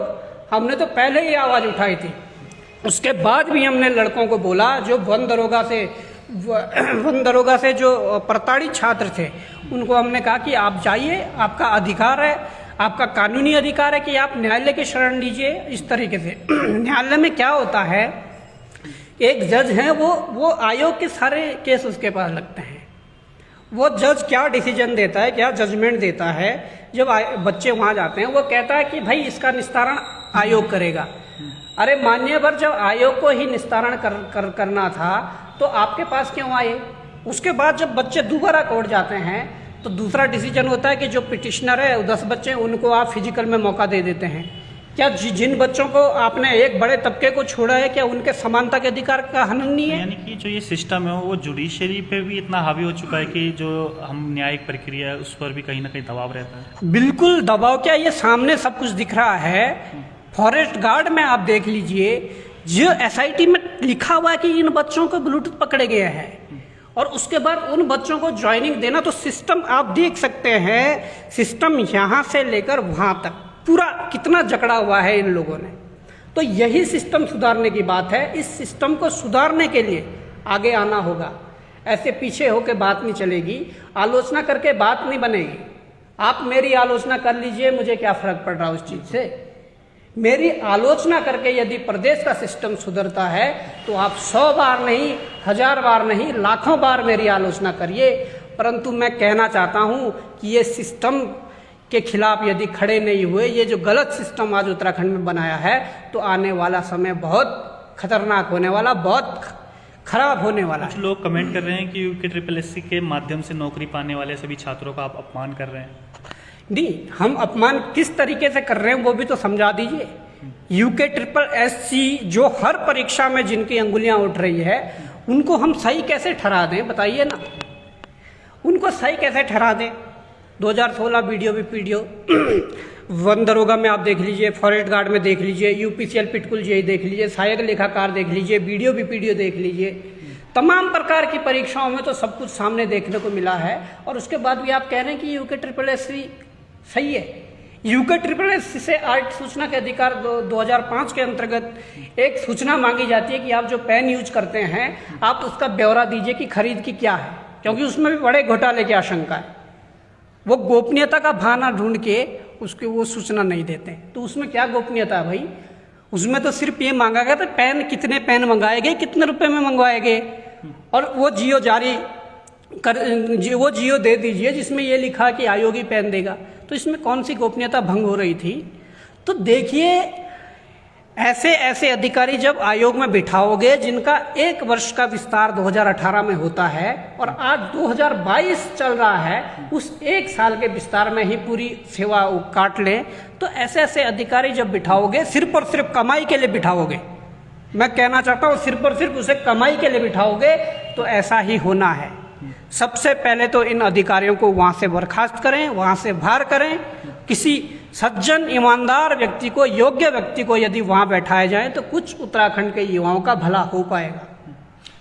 हमने तो पहले ही आवाज़ उठाई थी। उसके बाद भी हमने लड़कों को बोला, जो वन दरोगा से जो प्रताड़ित छात्र थे उनको हमने कहा कि आप जाइए, आपका अधिकार है, आपका कानूनी अधिकार है कि आप न्यायालय की शरण लीजिए। इस तरीके से न्यायालय में क्या होता है, एक जज है, वो आयोग के सारे केस उसके पास लगते हैं। वो जज क्या डिसीजन देता है, क्या जजमेंट देता है, जब बच्चे वहाँ जाते हैं वो कहता है कि भाई इसका निस्तारण आयोग करेगा। अरे मान्यवर, जब आयोग को ही निस्तारण करना था तो आपके पास क्यों आए? उसके बाद जब बच्चे दोबारा कोर्ट जाते हैं तो दूसरा डिसीजन होता है कि जो पिटिशनर है 10 बच्चे उनको आप फिजिकल में मौका दे देते हैं। क्या जिन बच्चों को आपने एक बड़े तबके को छोड़ा है, क्या उनके समानता के अधिकार का हनन नहीं है? यानी कि जो ये सिस्टम है वो जुडिशरी पे भी इतना हावी हो चुका है कि जो हम न्यायिक प्रक्रिया है उस पर भी कहीं ना कहीं दबाव रहता है। बिल्कुल दबाव क्या, ये सामने सब कुछ दिख रहा है। फॉरेस्ट गार्ड में आप देख लीजिए, जो SIT में लिखा हुआ है कि इन बच्चों को ब्लूटूथ पकड़े गए हैं, और उसके बाद उन बच्चों को ज्वाइनिंग देना। तो सिस्टम आप देख सकते हैं, सिस्टम यहाँ से लेकर वहाँ तक पूरा कितना जकड़ा हुआ है इन लोगों ने। तो यही सिस्टम सुधारने की बात है। इस सिस्टम को सुधारने के लिए आगे आना होगा। ऐसे पीछे होकर बात नहीं चलेगी, आलोचना करके बात नहीं बनेगी। आप मेरी आलोचना कर लीजिए, मुझे क्या फर्क पड़ रहा उस चीज़ से। मेरी आलोचना करके यदि प्रदेश का सिस्टम सुधरता है तो आप 100 बार नहीं, 1000 बार नहीं, लाखों बार मेरी आलोचना करिए। परंतु मैं कहना चाहता हूं कि ये सिस्टम के खिलाफ यदि खड़े नहीं हुए, ये जो गलत सिस्टम आज उत्तराखंड में बनाया है, तो आने वाला समय बहुत खतरनाक होने वाला, बहुत खराब होने वाला। कुछ लोग कमेंट कर रहे हैं कि UKSSC के माध्यम से नौकरी पाने वाले सभी छात्रों का आप अपमान कर रहे हैं। नहीं, हम अपमान किस तरीके से कर रहे हैं वो भी तो समझा दीजिए। UKSSC जो हर परीक्षा में जिनकी अंगुलियां उठ रही है, उनको हम सही कैसे ठहरा दें, बताइए ना। उनको सही कैसे ठहरा दें? 2016 वीडियो वन दरोगा में आप देख लीजिए, फॉरेस्ट गार्ड में देख लीजिए, UPCL पिटकुल जी देख लीजिए, सहायक लेखाकार देख लीजिए, वीडियो देख लीजिए। तमाम प्रकार की परीक्षाओं में तो सब कुछ सामने देखने को मिला है। और उसके बाद भी आप कह रहे हैं कि UKSSC सही है। UKSSC से आर्ट सूचना के अधिकार 2005 के अंतर्गत एक सूचना मांगी जाती है कि आप जो पेन यूज करते हैं आप उसका ब्यौरा दीजिए कि खरीद की क्या है, क्योंकि उसमें भी बड़े घोटाले की आशंका है। वो गोपनीयता का बहाना ढूंढ के उसकी वो सूचना नहीं देते। तो उसमें क्या गोपनीयता है भाई? उसमें तो सिर्फ ये मांगा गया था पेन, कितने पेन मंगाए गए, कितने रुपए में मंगवाए गए, और वो जियो जारी वो जियो दे दीजिए जिसमें ये लिखा कि आयोगी पेन देगा। तो इसमें कौन सी गोपनीयता भंग हो रही थी? तो देखिए, ऐसे अधिकारी जब आयोग में बिठाओगे जिनका 1 वर्ष का विस्तार 2018 में होता है और आज 2022 चल रहा है, उस 1 साल के विस्तार में ही पूरी सेवा काट लें, तो ऐसे अधिकारी जब बिठाओगे, सिर्फ और सिर्फ कमाई के लिए बिठाओगे, मैं कहना चाहता हूँ सिर्फ और सिर्फ उसे कमाई के लिए बिठाओगे, तो ऐसा ही होना है। सबसे पहले तो इन अधिकारियों को वहाँ से बर्खास्त करें, वहाँ से बाहर करें। किसी सज्जन, ईमानदार व्यक्ति को, योग्य व्यक्ति को यदि वहाँ बैठाया जाए तो कुछ उत्तराखंड के युवाओं का भला हो पाएगा।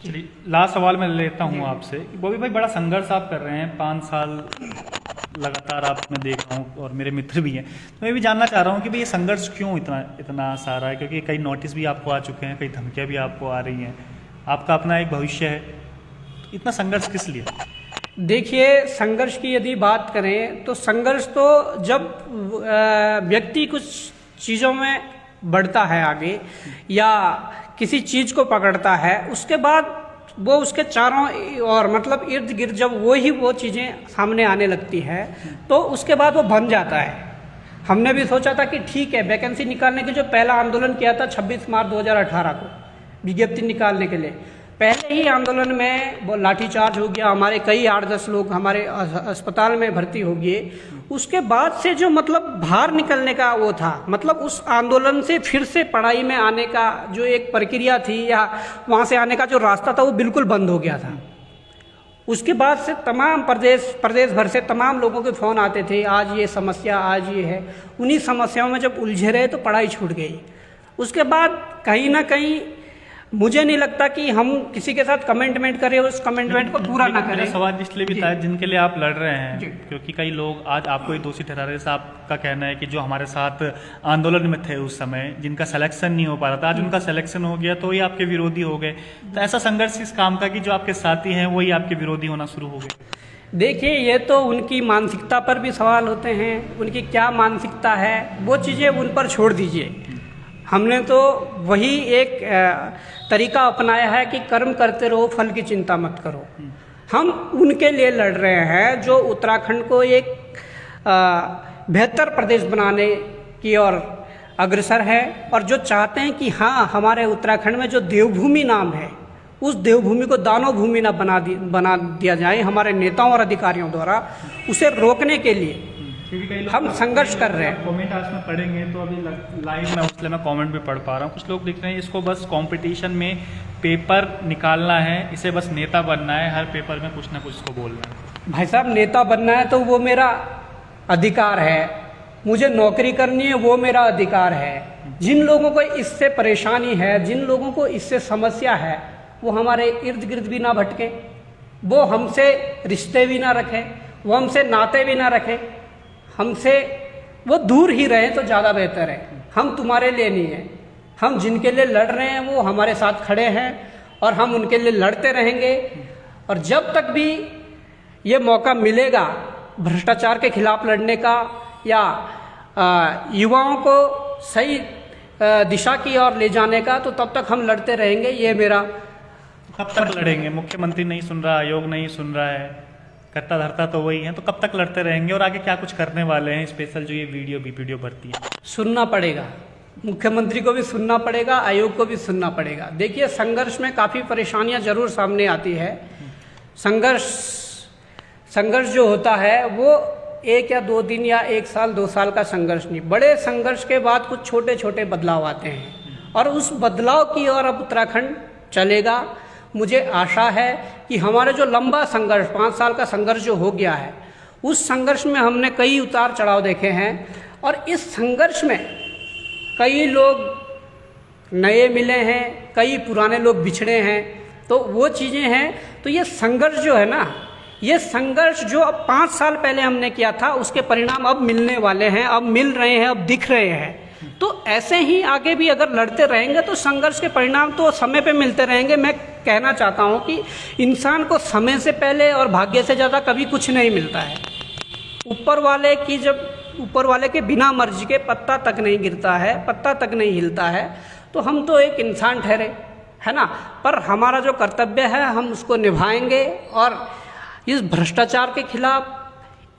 चलिए, लास्ट सवाल मैं लेता हूँ आपसे। बॉबी भाई, बड़ा संघर्ष आप कर रहे हैं, 5 साल लगातार आप मैं देख रहा हूँ और मेरे मित्र भी हैं। तो मैं भी जानना चाह रहा हूँ कि भाई ये संघर्ष क्यों इतना सारा है, क्योंकि कई नोटिस भी आपको आ चुके हैं, कई धमकियाँ भी आपको आ रही हैं, आपका अपना एक भविष्य है, इतना संघर्ष किस लिए? देखिए, संघर्ष की यदि बात करें तो संघर्ष तो जब व्यक्ति कुछ चीज़ों में बढ़ता है आगे या किसी चीज़ को पकड़ता है, उसके बाद वो उसके चारों और मतलब इर्द गिर्द जब वो चीज़ें सामने आने लगती है तो उसके बाद वो बन जाता है। हमने भी सोचा था कि ठीक है, वैकेंसी निकालने के जो पहला आंदोलन किया था 26 मार्च 2018 को विज्ञप्ति निकालने के लिए, पहले ही आंदोलन में वो लाठीचार्ज हो गया, हमारे कई 8-10 लोग हमारे अस्पताल में भर्ती हो गए। उसके बाद से जो मतलब बाहर निकलने का वो था, मतलब उस आंदोलन से फिर से पढ़ाई में आने का जो एक प्रक्रिया थी या वहाँ से आने का जो रास्ता था वो बिल्कुल बंद हो गया था। उसके बाद से तमाम प्रदेश भर से तमाम लोगों के फ़ोन आते थे, आज ये समस्या, आज ये है। उन्हीं समस्याओं में जब उलझे रहे तो पढ़ाई छूट गई। उसके बाद कहीं ना कहीं मुझे नहीं लगता कि हम किसी के साथ कमेंटमेंट करें और उस कमेंटमेंट को पूरा ना मेरा करें। सवाल इसलिए भी था जिनके लिए आप लड़ रहे जी। हैं, क्योंकि कई लोग आज आपको ही दोषी ठहरा रहे हैं। आपका कहना है कि जो हमारे साथ आंदोलन में थे उस समय, जिनका सिलेक्शन नहीं हो पा रहा था, आज उनका सिलेक्शन हो गया तो ये आपके विरोधी हो गए। तो ऐसा संघर्ष इस काम का कि जो आपके साथी हैं वही आपके विरोधी होना शुरू हो गए। देखिए, ये तो उनकी मानसिकता पर भी सवाल होते हैं, उनकी क्या मानसिकता है वो चीज़ें उन पर छोड़ दीजिए। हमने तो वही एक तरीका अपनाया है कि कर्म करते रहो, फल की चिंता मत करो। हम उनके लिए लड़ रहे हैं जो उत्तराखंड को एक बेहतर प्रदेश बनाने की ओर अग्रसर है और जो चाहते हैं कि हाँ, हमारे उत्तराखंड में जो देवभूमि नाम है उस देवभूमि को दानव भूमि ना बना दिया जाए हमारे नेताओं और अधिकारियों द्वारा। उसे रोकने के लिए हम संघर्ष कर रहे हैं। कमेंट आज में पढ़ेंगे तो अभी लाइव में इसलिए मैं कमेंट भी पढ़ पा रहा हूँ। कुछ लोग लिख रहे हैं इसको बस कंपटीशन में पेपर निकालना है, इसे बस नेता बनना है, हर पेपर में कुछ ना कुछ इसको बोलना है। भाई साहब, नेता बनना है तो वो मेरा अधिकार है, मुझे नौकरी करनी है वो मेरा अधिकार है। जिन लोगों को इससे परेशानी है, जिन लोगों को इससे समस्या है, वो हमारे इर्द गिर्द भी ना भटकें, वो हमसे रिश्ते भी ना रखें, वो हमसे नाते भी ना रखें, हमसे वो दूर ही रहें तो ज़्यादा बेहतर है। हम तुम्हारे लिए नहीं हैं, हम जिनके लिए लड़ रहे हैं वो हमारे साथ खड़े हैं और हम उनके लिए लड़ते रहेंगे। और जब तक भी ये मौका मिलेगा भ्रष्टाचार के खिलाफ लड़ने का या युवाओं को सही दिशा की ओर ले जाने का, तो तब तक हम लड़ते रहेंगे। ये मेरा कब तक लड़ेंगे? मुख्यमंत्री नहीं सुन रहा, आयोग नहीं सुन रहा है, करता धरता तो वही है, तो कब तक लड़ते रहेंगे? और आगे क्या कुछ करने वाले हैं स्पेशल जो ये वीडियो भरती है? सुनना पड़ेगा, मुख्यमंत्री को भी सुनना पड़ेगा, आयोग को भी सुनना पड़ेगा। देखिए, संघर्ष में काफ़ी परेशानियां जरूर सामने आती है। संघर्ष जो होता है वो 1 या 2 दिन या 1 साल 2 साल का संघर्ष नहीं, बड़े संघर्ष के बाद कुछ छोटे छोटे बदलाव आते हैं और उस बदलाव की ओर अब उत्तराखंड चलेगा। मुझे आशा है कि हमारे जो लंबा संघर्ष 5 साल का संघर्ष जो हो गया है, उस संघर्ष में हमने कई उतार चढ़ाव देखे हैं और इस संघर्ष में कई लोग नए मिले हैं, कई पुराने लोग बिछड़े हैं, तो वो चीज़ें हैं। तो ये संघर्ष जो है ना, ये संघर्ष जो अब 5 साल पहले हमने किया था उसके परिणाम अब मिलने वाले हैं, अब मिल रहे हैं, अब दिख रहे हैं। तो ऐसे ही आगे भी अगर लड़ते रहेंगे तो संघर्ष के परिणाम तो समय पे मिलते रहेंगे। मैं कहना चाहता हूँ कि इंसान को समय से पहले और भाग्य से ज़्यादा कभी कुछ नहीं मिलता है। ऊपर वाले के बिना मर्जी के पत्ता तक नहीं गिरता है, पत्ता तक नहीं हिलता है। तो हम तो एक इंसान ठहरे, है ना, पर हमारा जो कर्तव्य है हम उसको निभाएंगे और इस भ्रष्टाचार के खिलाफ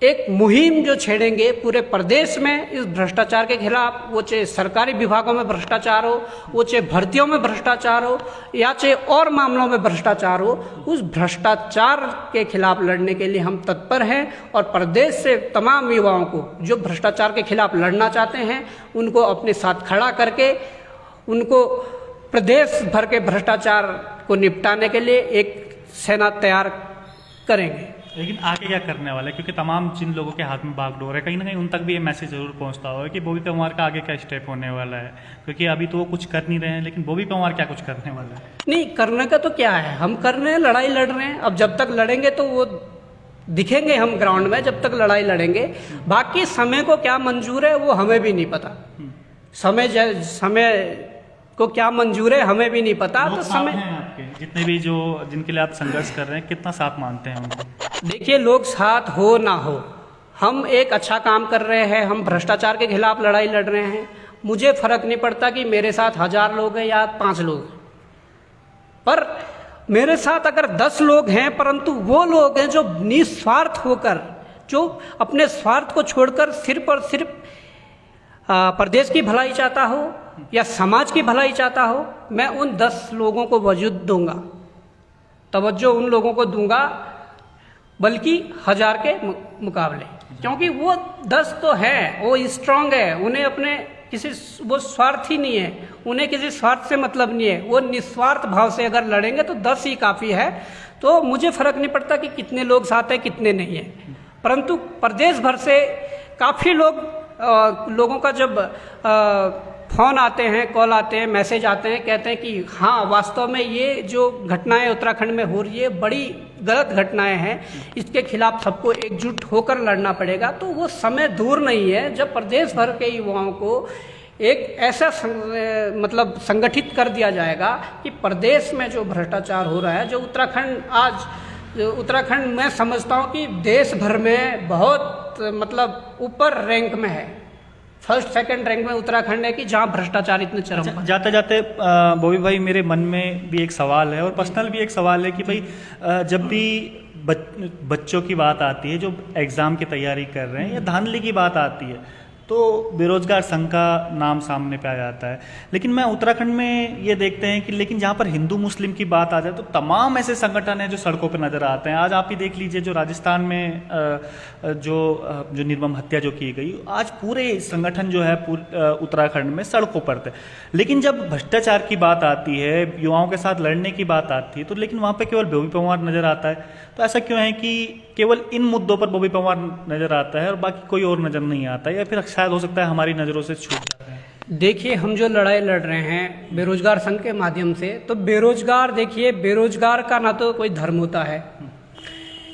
एक मुहिम जो छेड़ेंगे पूरे प्रदेश में इस भ्रष्टाचार के खिलाफ। वो चाहे सरकारी विभागों में भ्रष्टाचार हो, वो चाहे भर्तियों में भ्रष्टाचार हो या चाहे और मामलों में भ्रष्टाचार हो, उस भ्रष्टाचार के खिलाफ लड़ने के लिए हम तत्पर हैं। और प्रदेश से तमाम युवाओं को जो भ्रष्टाचार के खिलाफ लड़ना चाहते हैं उनको अपने साथ खड़ा करके उनको प्रदेश भर के भ्रष्टाचार को निपटाने के लिए एक सेना तैयार करेंगे। लेकिन आगे क्या करने वाला है? क्योंकि तमाम जिन लोगों के हाथ में बागडोर है, कहीं ना कहीं उन तक भी ये मैसेज जरूर पहुंचता होगा कि बॉबी परमार का आगे क्या स्टेप होने वाला है, क्योंकि अभी तो वो कुछ कर नहीं रहे हैं, लेकिन बॉबी परमार क्या कुछ करने वाला है? नहीं, करने का तो क्या है, हम कर रहे हैं, लड़ाई लड़ रहे हैं। अब जब तक लड़ेंगे तो वो दिखेंगे हम ग्राउंड में, जब तक लड़ाई लड़ेंगे। बाकी समय को क्या मंजूर है वो हमें भी नहीं पता, समय को क्या मंजूर है हमें भी नहीं पता। तो समय आपके जितने भी जो जिनके लिए आप संघर्ष कर रहे हैं, कितना साथ मानते हैं उनको? देखिए, लोग साथ हो ना हो, हम एक अच्छा काम कर रहे हैं, हम भ्रष्टाचार के खिलाफ लड़ाई लड़ रहे हैं। मुझे फर्क नहीं पड़ता कि मेरे साथ 1000 लोग हैं या 5 लोग हैं, पर मेरे साथ अगर 10 लोग हैं, परंतु वो लोग हैं जो निस्वार्थ होकर, जो अपने स्वार्थ को छोड़कर सिर्फ और सिर्फ प्रदेश की भलाई चाहता हो या समाज की भलाई चाहता हो, मैं उन 10 लोगों को वजूद दूंगा, तवज्जो उन लोगों को दूंगा, बल्कि 1000 के मुकाबले। क्योंकि वो 10 तो हैं, वो स्ट्रांग है, उन्हें अपने वो स्वार्थी नहीं है, उन्हें किसी स्वार्थ से मतलब नहीं है, वो निस्वार्थ भाव से अगर लड़ेंगे तो 10 ही काफ़ी है। तो मुझे फर्क नहीं पड़ता कि कितने लोग साथ हैं कितने नहीं हैं, परंतु प्रदेश भर से काफ़ी लोगों का जब फ़ोन आते हैं, कॉल आते हैं, मैसेज आते हैं, कहते हैं कि हाँ वास्तव में ये जो घटनाएं उत्तराखंड में हो रही है बड़ी गलत घटनाएं हैं, इसके खिलाफ सबको एकजुट होकर लड़ना पड़ेगा। तो वो समय दूर नहीं है जब प्रदेश भर के युवाओं को एक ऐसा मतलब संगठित कर दिया जाएगा कि प्रदेश में जो भ्रष्टाचार हो रहा है, जो उत्तराखंड मैं समझता हूँ कि देश भर में बहुत मतलब ऊपर रैंक में है, फर्स्ट सेकंड रैंक में उत्तराखंड है कि जहाँ भ्रष्टाचार इतने चरम पर। जाते जाते बॉबी भाई मेरे मन में भी एक सवाल है और पर्सनल भी एक सवाल है कि भाई जब भी बच्चों की बात आती है जो एग्ज़ाम की तैयारी कर रहे हैं या धांधली की बात आती है तो बेरोजगार संघ का नाम सामने पे आ जाता है। लेकिन मैं उत्तराखंड में ये देखते हैं कि लेकिन जहाँ पर हिंदू मुस्लिम की बात आ जाए तो तमाम ऐसे संगठन हैं जो सड़कों पर नज़र आते हैं। आज आप ही देख लीजिए जो राजस्थान में जो निर्मम हत्या जो की गई, आज पूरे संगठन जो है उत्तराखंड में सड़कों पर थे। लेकिन जब भ्रष्टाचार की बात आती है, युवाओं के साथ लड़ने की बात आती है तो लेकिन वहाँ पर केवल बॉबी पंवार नज़र आता है। तो ऐसा क्यों है कि केवल इन मुद्दों पर बॉबी पंवार नज़र आता है और बाकी कोई और नज़र नहीं आता, या फिर शायद हो सकता है हमारी नज़रों से छूट जाता है? देखिए, हम जो लड़ाई लड़ रहे हैं बेरोजगार संघ के माध्यम से, तो बेरोजगार, देखिए बेरोजगार का ना तो कोई धर्म होता है।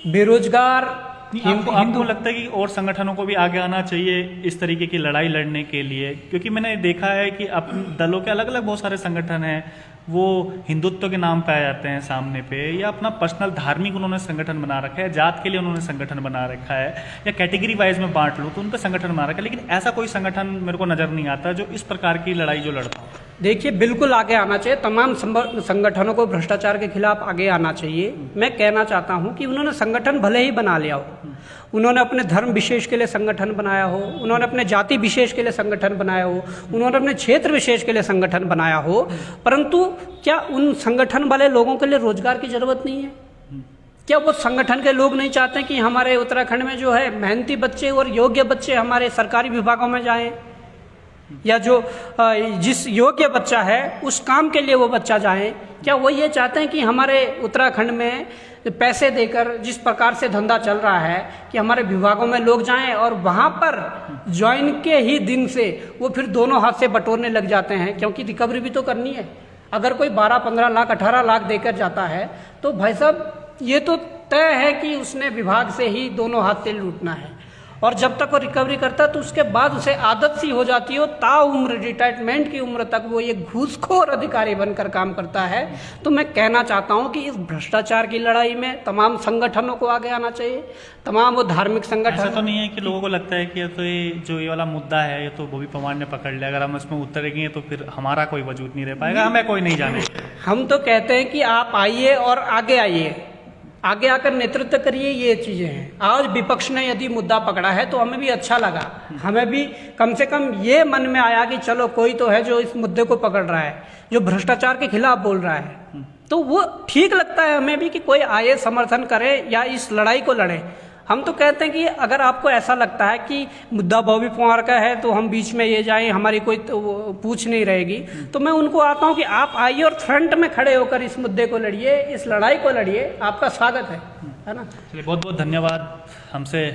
बेरोजगार आपको लगता है कि और संगठनों को भी आगे आना चाहिए इस तरीके की लड़ाई लड़ने के लिए? क्योंकि मैंने देखा है कि अपने दलों के अलग अलग बहुत सारे संगठन हैं, वो हिंदुत्व के नाम पे आ जाते हैं सामने पे, या अपना पर्सनल धार्मिक उन्होंने संगठन बना रखा है, जात के लिए उन्होंने संगठन बना रखा है, या कैटेगरी वाइज में बांट लो तो उनका संगठन बना रखा है। लेकिन ऐसा कोई संगठन मेरे को नज़र नहीं आता जो इस प्रकार की लड़ाई जो लड़ता हो। देखिए, बिल्कुल आगे आना चाहिए, तमाम संगठनों को भ्रष्टाचार के खिलाफ आगे आना चाहिए। मैं कहना चाहता हूं कि उन्होंने संगठन भले ही बना लिया हो, उन्होंने अपने धर्म विशेष के लिए संगठन बनाया हो, उन्होंने अपने जाति विशेष के लिए संगठन बनाया हो, उन्होंने अपने क्षेत्र विशेष के लिए संगठन बनाया हो, परंतु क्या उन संगठन वाले लोगों के लिए रोजगार की जरूरत नहीं है? क्या वो संगठन के लोग नहीं चाहते कि हमारे उत्तराखंड में जो है मेहनती बच्चे और योग्य बच्चे हमारे सरकारी विभागों में जाएं, या जो जिस योग्य बच्चा है उस काम के लिए वो बच्चा जाए? क्या वो ये चाहते हैं कि हमारे उत्तराखंड में पैसे देकर जिस प्रकार से धंधा चल रहा है कि हमारे विभागों में लोग जाएं और वहाँ पर ज्वाइन के ही दिन से वो फिर दोनों हाथ से बटोरने लग जाते हैं, क्योंकि रिकवरी भी तो करनी है। अगर कोई 12-15 लाख 18 लाख देकर जाता है तो भाई साहब ये तो तय है कि उसने विभाग से ही दोनों हाथ से लूटना है, और जब तक वो रिकवरी करता है तो उसके बाद उसे आदत सी हो जाती है, ताउम्र रिटायरमेंट की उम्र तक वो ये घूसखोर अधिकारी बनकर काम करता है। तो मैं कहना चाहता हूँ कि इस भ्रष्टाचार की लड़ाई में तमाम संगठनों को आगे आना चाहिए, तमाम वो धार्मिक संगठन। ऐसा तो नहीं है कि लोगों को लगता है कि तो ये जो ये वाला मुद्दा है ये तो बॉबी पंवार ने पकड़ लिया, अगर हम इसमें उतरेंगे तो फिर हमारा कोई वजूद नहीं रह पाएगा, हमें कोई नहीं जाने। हम तो कहते हैं कि आप आइए और आगे आइए, आगे आकर नेतृत्व करिए, ये चीज़ें हैं। आज विपक्ष ने यदि मुद्दा पकड़ा है तो हमें भी अच्छा लगा, हमें भी कम से कम ये मन में आया कि चलो कोई तो है जो इस मुद्दे को पकड़ रहा है, जो भ्रष्टाचार के खिलाफ बोल रहा है, तो वो ठीक लगता है हमें भी कि कोई आए समर्थन करे या इस लड़ाई को लड़े। हम तो कहते हैं कि अगर आपको ऐसा लगता है कि मुद्दा बॉबी पंवार का है तो हम बीच में ये जाएं, हमारी कोई तो पूछ नहीं रहेगी, तो मैं उनको आता हूं कि आप आइए और फ्रंट में खड़े होकर इस मुद्दे को लड़िए, इस लड़ाई को लड़िए, आपका स्वागत है ना। चलिए, बहुत बहुत धन्यवाद हमसे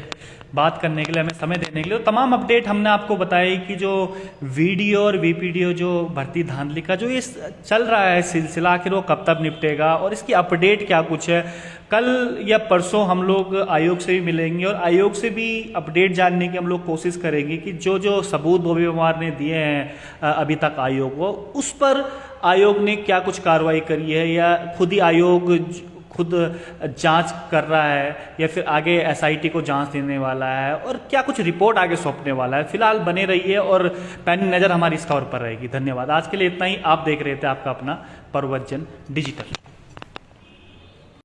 बात करने के लिए, हमें समय देने के लिए। तमाम अपडेट हमने आपको बताई कि जो वीडियो और वीपीडीओ जो भर्ती धांधली का जो ये चल रहा है सिलसिला, आखिर वो कब तक निपटेगा और इसकी अपडेट क्या कुछ है। कल या परसों हम लोग आयोग से भी मिलेंगे और आयोग से भी अपडेट जानने की हम लोग कोशिश करेंगे कि जो जो सबूत बॉबी पंवार ने दिए हैं अभी तक आयोग को, उस पर आयोग ने क्या कुछ कार्रवाई करी है, या खुद ही आयोग खुद जांच कर रहा है, या फिर आगे एसआईटी को जांच देने वाला है, और क्या कुछ रिपोर्ट आगे सौंपने वाला है। फिलहाल बने रहिए और पैनी नज़र हमारी इस खबर पर रहेगी। धन्यवाद। आज के लिए इतना ही। आप देख रहे थे आपका अपना पर्वतजन डिजिटल।